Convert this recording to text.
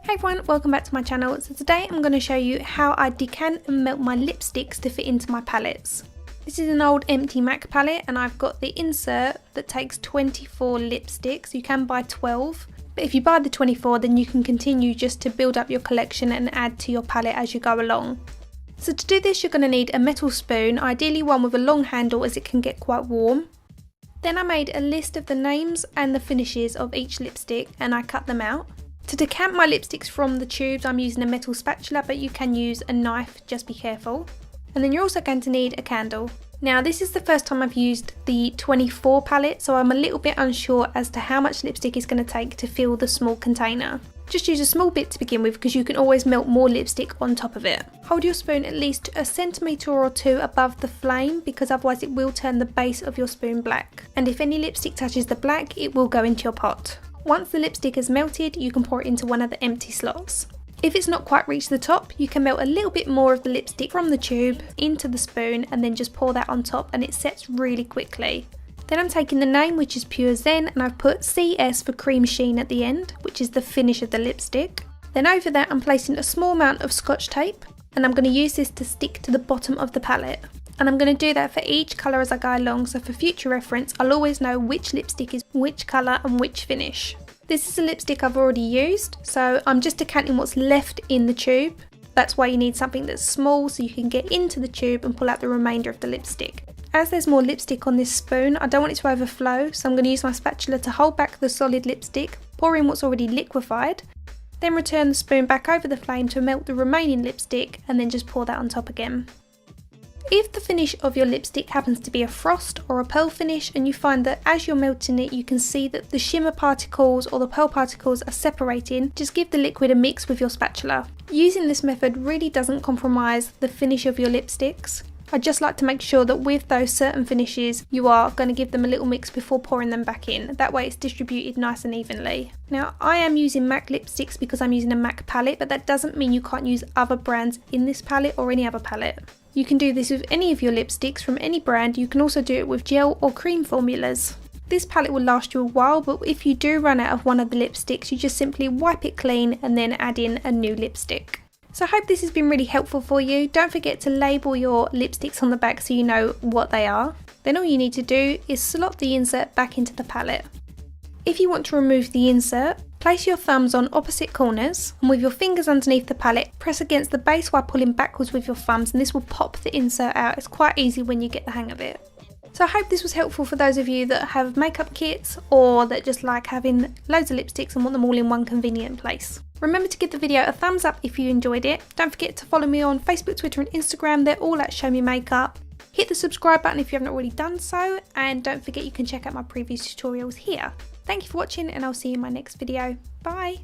Hey everyone, welcome back to my channel. So today I'm going to show you how I decant and melt my lipsticks to fit into my palettes. This is an old empty MAC palette and I've got the insert that takes 24 lipsticks. You can buy 12, but if you buy the 24 then you can continue just to build up your collection and add to your palette as you go along. So to do this you're going to need a metal spoon, ideally one with a long handle as it can get quite warm. Then I made a list of the names and the finishes of each lipstick and I cut them out. To decant my lipsticks from the tubes I'm using a metal spatula, but you can use a knife, just be careful. And then you're also going to need a candle. Now this is the first time I've used the 24 palette, so I'm a little bit unsure as to how much lipstick it's going to take to fill the small container. Just use a small bit to begin with because you can always melt more lipstick on top of it. Hold your spoon at least a centimetre or two above the flame because otherwise it will turn the base of your spoon black. And if any lipstick touches the black, it will go into your pot. Once the lipstick has melted, you can pour it into one of the empty slots. If it's not quite reached the top, you can melt a little bit more of the lipstick from the tube into the spoon and then just pour that on top and it sets really quickly. Then I'm taking the name, which is Pure Zen, and I've put CS for cream sheen at the end, which is the finish of the lipstick. Then over that I'm placing a small amount of Scotch tape and I'm going to use this to stick to the bottom of the palette. And I'm going to do that for each colour as I go along, so for future reference I'll always know which lipstick is which colour and which finish. This is a lipstick I've already used, so I'm just decanting what's left in the tube. That's why you need something that's small so you can get into the tube and pull out the remainder of the lipstick. As there's more lipstick on this spoon, I don't want it to overflow, so I'm going to use my spatula to hold back the solid lipstick, pour in what's already liquefied, then return the spoon back over the flame to melt the remaining lipstick and then just pour that on top again. If the finish of your lipstick happens to be a frost or a pearl finish and you find that as you're melting it you can see that the shimmer particles or the pearl particles are separating, just give the liquid a mix with your spatula. Using this method really doesn't compromise the finish of your lipsticks. I just like to make sure that with those certain finishes you are going to give them a little mix before pouring them back in. That way it's distributed nice and evenly. Now I am using MAC lipsticks because I'm using a MAC palette, but that doesn't mean you can't use other brands in this palette or any other palette. You can do this with any of your lipsticks from any brand. You can also do it with gel or cream formulas. This palette will last you a while, but if you do run out of one of the lipsticks you just simply wipe it clean and then add in a new lipstick. So I hope this has been really helpful for you. Don't forget to label your lipsticks on the back so you know what they are. Then all you need to do is slot the insert back into the palette. If you want to remove the insert, place your thumbs on opposite corners and with your fingers underneath the palette, press against the base while pulling backwards with your thumbs and this will pop the insert out. It's quite easy when you get the hang of it. So I hope this was helpful for those of you that have makeup kits or that just like having loads of lipsticks and want them all in one convenient place. Remember to give the video a thumbs up if you enjoyed it. Don't forget to follow me on Facebook, Twitter and Instagram. They're all at ShowMe MakeUp. Hit the subscribe button if you haven't already done so, and don't forget you can check out my previous tutorials here. Thank you for watching and I'll see you in my next video. Bye!